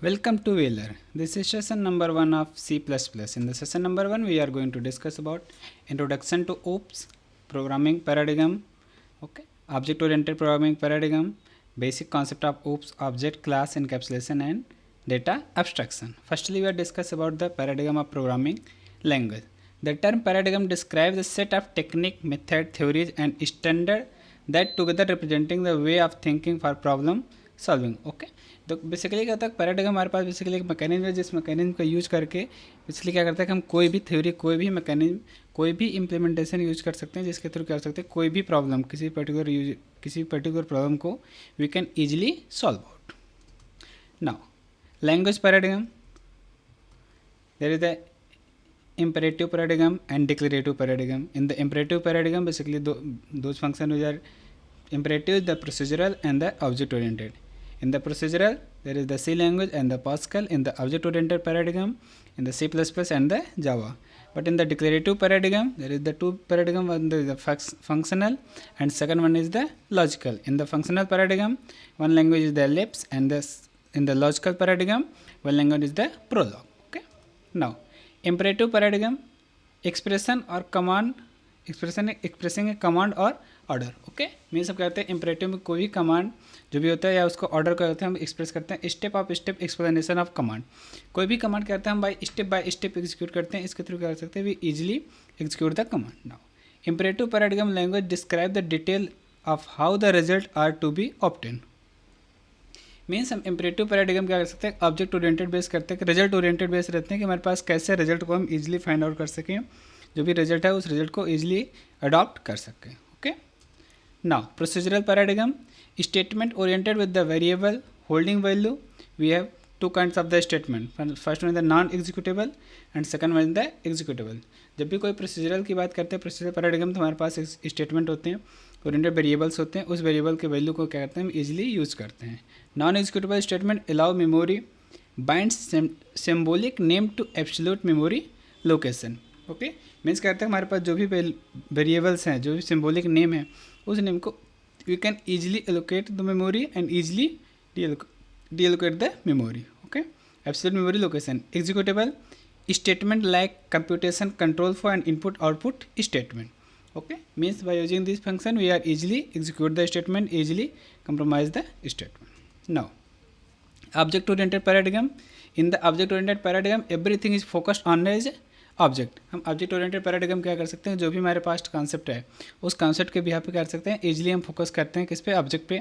Welcome to Wheeler. This is session number 1 of C++. In the session number 1, we are going to discuss about introduction to OOPS, programming paradigm, okay, object-oriented programming paradigm, basic concept of OOPS, object class encapsulation and data abstraction. Firstly, we are discuss about the paradigm of programming language. The term paradigm describes a set of technique, method, theories and standard that together representing the way of thinking for problem solving. Okay, तो basically क्या होता है paradigm हमारे पास basically एक mechanism है जिस mechanism का use करके बेसिकली क्या करता है कि हम कोई भी थ्योरी कोई भी मैकेनिज्म कोई भी इम्प्लीमेंटेशन यूज कर सकते हैं जिसके थ्रू क्या कर सकते हैं कोई भी प्रॉब्लम किसी पर्टिकुलर प्रॉब्लम को we can easily solve out. Now language paradigm there is the imperative paradigm and declarative paradigm. In the imperative paradigm basically those functions which are imperative, the procedural and the object oriented. In the procedural, there is the C language and the Pascal. In the object-oriented paradigm, in the C++ and the Java. But in the declarative paradigm, there is the two paradigm. One is the functional, and second one is the logical. In the functional paradigm, one language is the Ellipse, and in the logical paradigm, one language is the Prolog. Okay. Now, imperative paradigm, expression or command, expressing a command or order. Okay means हम कहते हैं imperative में कोई भी command जो भी होता है या उसको ऑर्डर करते हैं हम एक्सप्रेस करते हैं step of step explanation of command. कोई भी कमांड कहते हैं हम बाय स्टेप एग्जीक्यूट करते हैं. इसके थ्रू क्या कर सकते हैं we easily execute the command. Now imperative paradigm language describe the detail of how the result are to be obtain. Means हम इंपरेटिव पैराडिग्म क्या कर सकते हैं ऑब्जेक्ट ओरिएंटेड बेस करते हैं रिजल्ट ओरिएंटेड बेस रहते हैं कि हमारे पास कैसे रिजल्ट को हम इजीली फाइंड आउट कर सकें जो भी रिजल्ट है उस रिजल्ट को इजीली अडॉप्ट कर सकें. Now, procedural paradigm, statement oriented with the variable holding value. We have two kinds of the statement. First one is the non-executable and second one is the executable. जब भी कोई procedural की बात करते हैं procedural paradigm तो हमारे पास statement होते हैं oriented variables होते हैं. उस variable के value को क्या करते हैं हम easily use करते हैं. Non-executable statement allow memory binds symbolic name to absolute memory location. Okay means कहते हैं हमारे पास जो भी वेरिएबल्स हैं जो भी सिंबॉलिक नेम है उस नेम को we can easily allocate the memory and easily deallocate the memory. Okay absolute memory location. Executable statement like computation control for and input output statement. Okay means by using this function we are easily execute the statement easily compromise the statement. Now object oriented paradigm. In the object oriented paradigm everything is focused on as object. हम object oriented paradigm क्या कर सकते हैं जो भी हमारे पास concept है उस कॉन्सेप्ट के बिहाफ पे कर सकते हैं इजीली हम फोकस करते हैं किस पे ऑब्जेक्ट पे.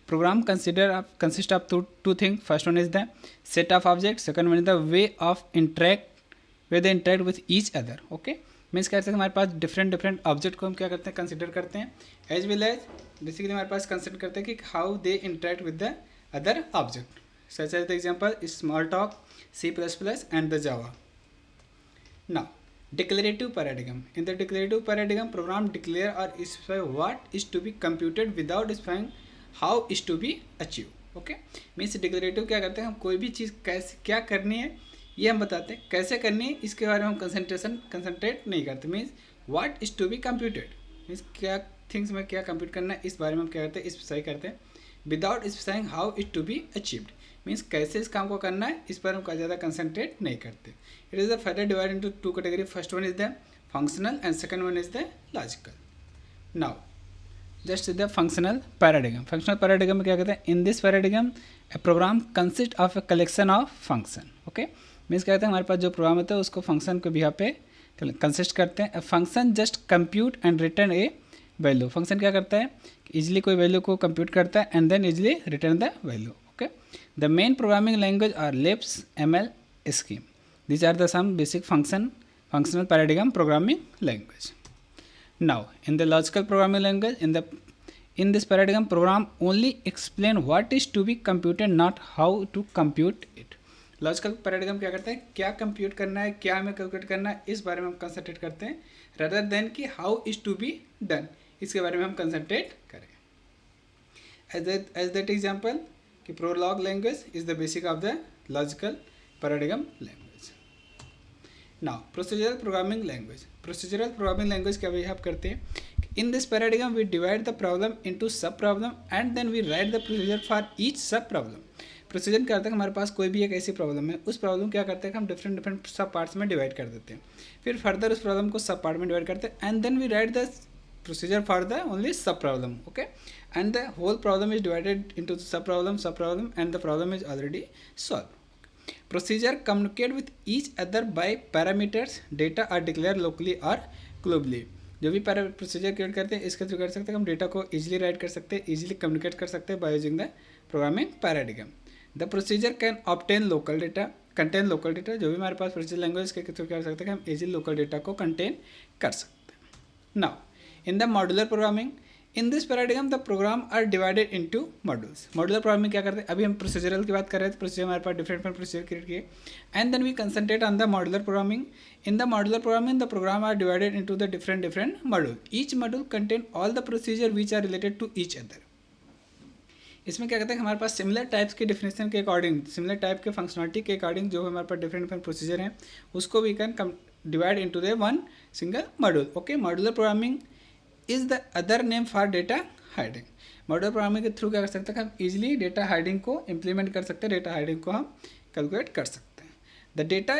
Program consist of two thing. First one is the set of object, second one is the way of interact with each other. Okay means कह सकते हैं हमारे पास डिफरेंट ऑब्जेक्ट को हम क्या करते हैं कंसिडर करते हैं एज वेल एज बेसिकली हमारे पास कंसिडर करते हैं कि how they interact with the other object such as the example Smalltalk, C++ and the Java. Now, declarative paradigm. In the declarative paradigm, program declare or specify what is to be computed without specifying how is to be achieved. Okay? Means declarative क्या करते हैं हम कोई भी चीज़ कैसे क्या करनी है ये हम बताते हैं, कैसे करनी है इसके बारे में हम कंसंट्रेट नहीं करते. Means what is to be computed. Means क्या थिंग्स में क्या कंप्यूट करना है इस बारे में हम क्या करते हैं स्पेसिफाई करते हैं. Without specifying how is to be achieved means कैसे इस काम को करना है इस पर हम ज़्यादा कंसंट्रेट नहीं करते. It is the further divide into two category. First one is the functional and second one is the logical. Now just the functional paradigm. Functional paradigm में क्या कहते हैं in this paradigm a program consist of a collection of function. Okay means क्या कहते हैं हमारे पास जो programme होता है उसको फंक्शन के बिहाफ पे कंसिस्ट करते हैं. A function just compute and return A value. Function क्या करता है इजिली कोई वैल्यू को कंप्यूट करता है and then easily return the value. Okay the main programming language are Lisp, ML, Scheme. These are the some basic functional paradigm programming language. Now in the logical programming language in this paradigm program only explain what is to be computed not how to compute it. Logical paradigm क्या करता है क्या compute करना है क्या हमें calculate करना है इस बारे में हम कंसंट्रेट करते हैं rather than कि how is to be done इसके बारे में हम कंसंट्रेट करें. as that example कि Prolog language is the basic of the logical paradigm language. Now procedural programming language. Procedural programming language क्या भी आप करते हैं in this paradigm we divide the problem into sub problem and then we write the procedure for each sub problem. Procedure क्या करता है, हमारे पास कोई भी एक ऐसी प्रॉब्लम है, उस प्रॉब्लम क्या करते हैं कि हम डिफरेंट डिफरेंट सब पार्ट्स में डिवाइड कर देते हैं, फिर फर्दर उस प्रॉब्लम को सब पार्ट में डिवाइड करते हैं, and then we write the procedure for the only sub problem. Okay, and the whole problem is divided into the sub problem, and the problem is already solved. Procedure communicate with each other by parameters. Data are declared locally or globally. जो भी procedure create करते हैं इसके through कर सकते हैं, हम data को इजीली राइट कर सकते हैं, इजीली कम्युनिकेट कर सकते हैं by using the programming paradigm. The procedure can obtain local data, contain local data. जो भी हमारे पास प्रोसीजर लैंग्वेज के थ्रू कर सकते हैं कि हम इजीली लोकल डेटा को कंटेन कर सकते हैं. Now in the modular programming, in this paradigm the program are divided into modules. modular programming क्या करते हैं, अभी हम प्रोसीजरल की बात कर रहे हैं, तो प्रोसीजर हमारे पास डिफरेंट प्रोसीजर क्रिएट किए, and then we concentrate on the modular programming. In the modular programming the program are divided into the different module. Each module contain all the procedure which are related to each other. इसमें क्या कहते हैं, हमारे पास similar types के definition के according, similar type के functionality के अकॉर्डिंग जो हमारे पास डिफरेंट प्रोसीजर हैं उसको we can divide into the one single module. Okay, modular programming is the other name for data hiding. Modular programming के थ्रू क्या कर सकते हैं, हम इजीली डेटा हाइडिंग को इम्प्लीमेंट कर सकते हैं, डेटा हाइडिंग को हम कैलकुलेट कर सकते हैं. The data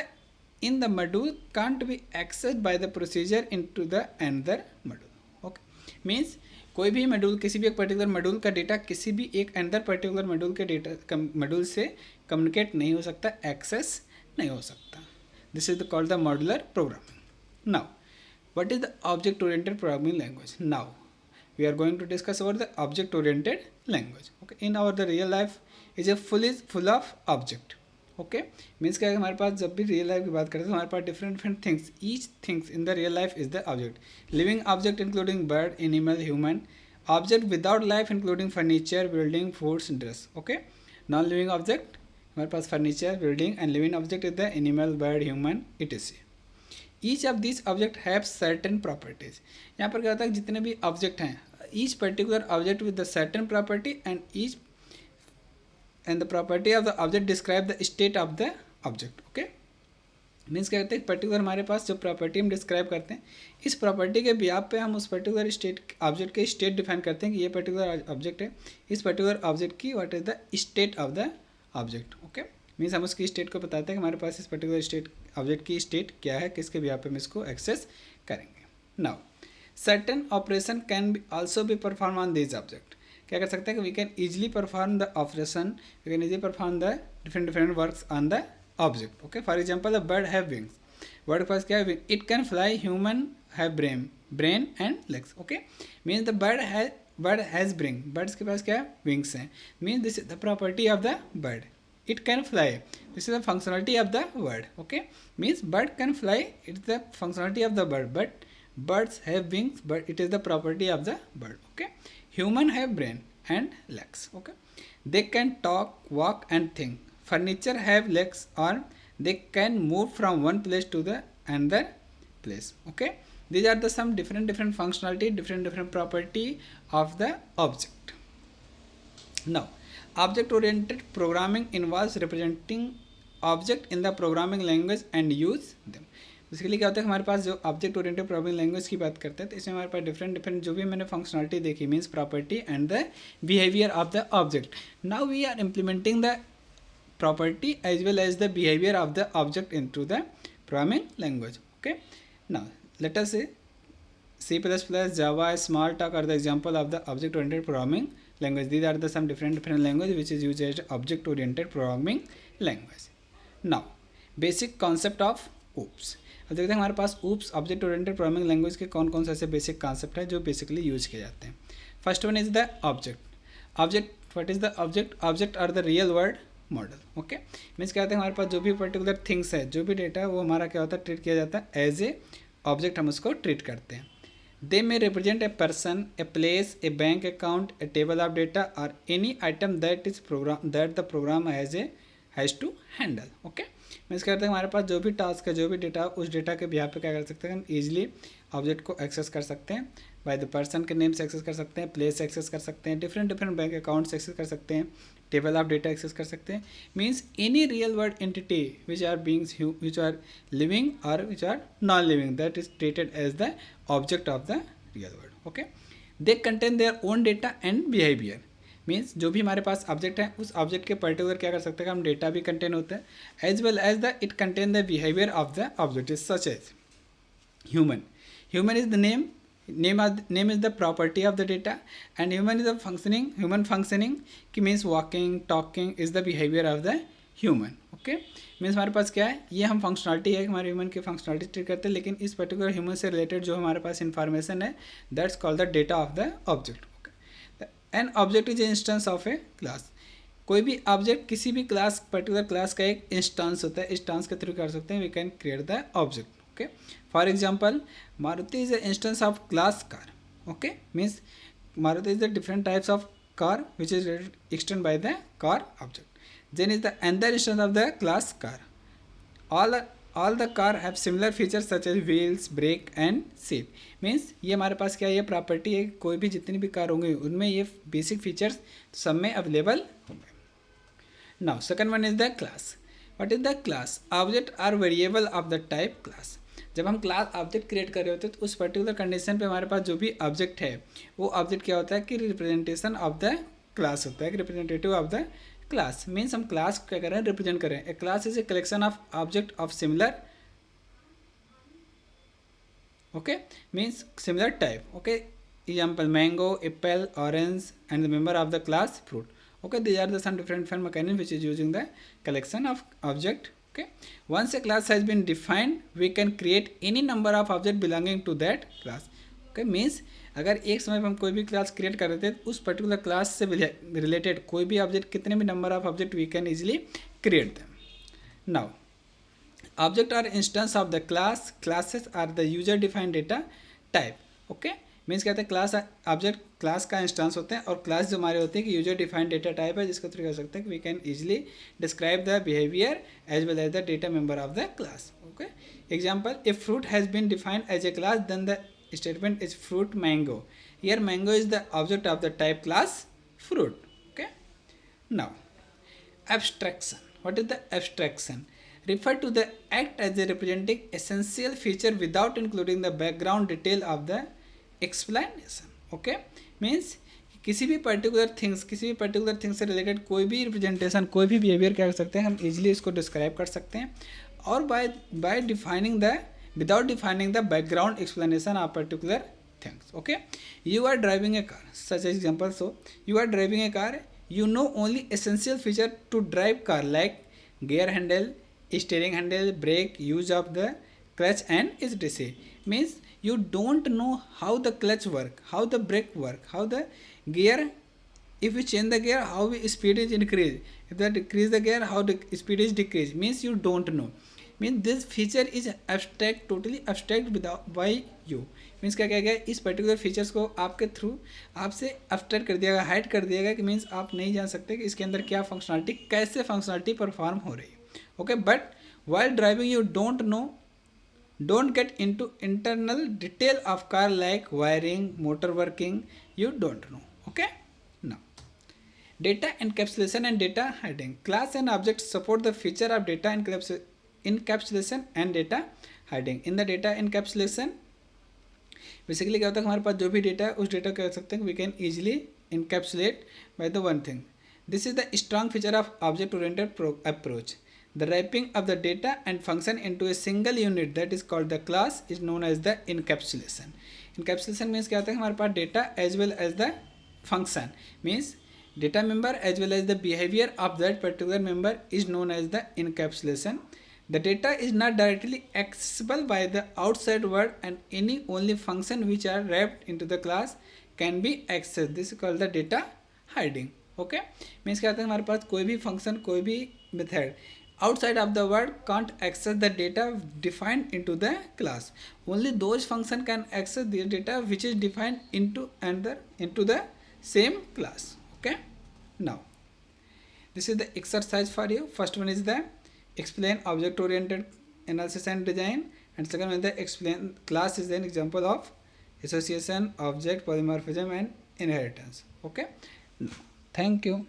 in the module can't be accessed by the procedure into the another module. Okay, means कोई भी मॉड्यूल, किसी भी एक पर्टिकुलर मॉड्यूल का डेटा किसी भी एक अंदर पर्टिकुलर मॉड्यूल के डेटा मॉड्यूल से कम्युनिकेट नहीं हो सकता, एक्सेस नहीं हो सकता. This is called the modular programming. Now what is the object oriented programming language? Now we are going to discuss about the object oriented language. Okay, in our the real life is full of object. Okay, means क्या है, हमारे पास जब भी real life की बात करते हैं तो हमारे पास different things, each things in the real life is the object. Living object including bird, animal, human. Object without life including furniture, building, foods, dress. Okay, non living object हमारे पास furniture, building, and living object is the animal, bird, human, etc. Each of this object have certain properties. यहाँ पर क्या होता है, जितने भी object हैं, each particular object with the certain property and the property of the object describe the state of the object. Okay, means क्या कहते हैं, पर्टिकुलर हमारे पास जो प्रॉपर्टी हम डिस्क्राइब करते हैं, इस प्रॉपर्टी के बिहाफ पे हम उस पर्टिकुलर स्टेट ऑब्जेक्ट के स्टेट डिफाइन करते हैं कि ये पर्टिकुलर ऑब्जेक्ट है, इस पर्टिकुलर ऑब्जेक्ट की what is the state of the object. Okay, means हम उसकी स्टेट को बताते हैं कि हमारे पास इस पर्टिकुलर स्टेट ऑब्जेक्ट की स्टेट क्या है, किसके बिहाफ पे हम इसको एक्सेस करेंगे. Now certain operation can be also be perform on this object. क्या कर सकते हैं कि we can easily perform the operation, we can easily perform the different works on the object. Okay, for example the bird have wings. Bird के पास क्या है, it can fly. Human have brain and legs. Okay, means the bird has brain, birds के पास क्या है, wings हैं. Means this is the property of the bird. It can fly. This is the functionality of the bird. Okay, means bird can fly. It's the functionality of the bird. But birds have wings. But it is the property of the bird. Okay, human have brain and legs. Okay, they can talk, walk, and think. Furniture have legs, or they can move from one place to the another place. Okay, these are the some different functionality, different property of the object. Now, object oriented programming involves representing object in the programming language and use them. Basically क्या होता है, हमारे पास जो object oriented programming language की बात करते हैं तो इसमें हमारे पास डिफरेंट जो भी मैंने फंक्शनलिटी देखी, means property and the behaviour of the object. Now we are implementing the property as well as the behaviour of the object into the programming language. Okay, now let us say C++, Java, Smalltalk are the example of the object-oriented programming language. These are the some different language which is used as object-oriented programming language. Now, basic concept of OOPS. अब देखते हैं हमारे पास OOPS object-oriented programming language के कौन कौन से ऐसे basic concept है जो basically यूज किए जाते हैं. First one is the object. Object, what is the object? Object are the real world model. Okay, means क्या होता है, हमारे पास जो भी पर्टिकुलर थिंग्स है, जो भी डेटा है वो हमारा क्या होता है, ट्रीट किया जाता है एज ए ऑब्जेक्ट, हम उसको ट्रीट करते हैं. They may represent a person, a place, a bank account, a table of data, or any item that the program has to handle. Okay, means क्या करते हैं, हमारे पास जो भी टास्क है, जो भी डेटा, उस डेटा के बिहाफ पे क्या कर सकते हैं, हम ईजिली ऑब्जेक्ट को एक्सेस कर सकते हैं. बाय द पर्सन के नेम से एक्सेस कर सकते हैं, प्लेस एक्सेस कर सकते हैं, डिफरेंट बैंक अकाउंट्स एक्सेस कर सकते हैं, टेबल ऑफ डेटा एक्सेस कर सकते हैं. Means any real world entity which are beings which are living और which are non living, that is treated as the object of the real world. Okay, they contain their own data and behaviour. Means जो भी हमारे पास object है उस object के particular क्या कर सकते हैं हम डेटा भी कंटेन होता है as well as the it contain the behaviour of the object is such as human. Human is the name is the property of the data, and human is the human functioning कि means walking talking is the behavior of the human. Okay means हमारे पास क्या है, ये हम functionality है हमारे human की functionality treat करते हैं, लेकिन इस पर्टिकुलर ह्यूमन से रिलेटेड जो हमारे पास इंफॉर्मेशन है that's called the data of the object. Okay an object is instance of A class. कोई भी ऑब्जेक्ट किसी भी क्लास पर्टिकुलर क्लास का एक इंस्टेंस होता है, इंस्टेंस के थ्रू कर सकते हैं we can create the object. Okay for example Maruti is the instance of class car. Okay means Maruti is the different types of car which is extended by the car object. Then is the another instance of the class car. All the car have similar features such as wheels, brake and seat. Means ये हमारे पास क्या ये property है, कोई भी जितनी भी car होंगे उनमें ये बेसिक फीचर्स सब में अवेलेबल होंगे. Now second one is the class. What is the class? Object are variable of the type class. जब हम क्लास ऑब्जेक्ट क्रिएट कर रहे होते हैं तो उस पर्टिकुलर कंडीशन पे हमारे पास जो भी ऑब्जेक्ट है वो ऑब्जेक्ट क्या होता है कि रिप्रेजेंटेशन ऑफ द क्लास होता है, representative of the class. Means हम क्लास क्या कर रहे हैं, रिप्रेजेंट कर रहे हैं. A class is a collection of object of similar okay means similar type. Okay example mango, apple, orange and the member of the class fruit. Okay, these are the some different mechanism which is using the collection of object. Okay, once a class has been defined, we can create any number of object belonging to that class. Okay, means अगर एक समय पर हम कोई भी class create कर रहे थे उस पर्टिकुलर क्लास से रिलेटेड कोई भी ऑब्जेक्ट कितने भी number of object we can easily create them. Now object are instance of the class. Classes are the user defined data type. Okay means कहते हैं क्लास ऑब्जेक्ट क्लास का instance होते हैं और क्लास जो हमारे होते हैं कि यूजर डिफाइंड डेटा टाइप है जिसको थ्रू कर सकते हैं कि we can easily describe the behaviour as well as the data member of the class. Okay example if fruit has been defined as a class then the statement is fruit mango. Here mango is the object of the type class fruit. Okay now abstraction. What is the abstraction? Refer to the act as a representing essential feature without including the background detail of the explanation. Okay means किसी भी particular things से related कोई भी representation कोई भी behaviour क्या कर सकते हैं हम इजीली इसको डिस्क्राइब कर सकते हैं और by defining the without defining the background explanation of particular things. Okay you are driving a car such example. So you are driving a car, you know only essential feature to drive car like gear handle, steering handle, brake, use of the clutch and etc. Means you don't know how the clutch work, how the brake work, how the gear, if you change the gear how speed is increase, if you decrease the gear how the speed is decrease. Means you don't know. Means this feature is abstract, totally abstract without by you. Means क्या कहेगा इस particular features को आपके through आपसे abstract कर दिया गया, hide कर दिया गया कि मीन्स आप नहीं जान सकते कि इसके अंदर क्या फंक्शनलिटी कैसे फंक्शनलिटी परफॉर्म हो रही है. Okay, but while driving you don't get into internal detail of car like wiring, motor working, you don't know. Okay, now data encapsulation and data hiding. Class and objects support the feature of data encapsulation and data hiding. In the data encapsulation basically क्या होता है हमारे पास जो भी data है उस data कह सकते हैं we can easily encapsulate by the one thing. This is the strong feature of object oriented approach. The wrapping of the data and function into a single unit that is called the class is known as the encapsulation. Encapsulation means क्या होता है हमारे पास data as well as the function means data member as well as the behavior of that particular member is known as the encapsulation. The data is not directly accessible by the outside world and any only function which are wrapped into the class can be accessed. This is called the data hiding. Okay means क्या होता है हमारे पास कोई भी function कोई भी method outside of the world can't access the data defined into the class. Only those function can access the data which is defined into the same class. Okay now this is the exercise for you. First one is the explain object oriented analysis and design, and second one is the explain class is an example of association, object, polymorphism and inheritance. Okay thank you.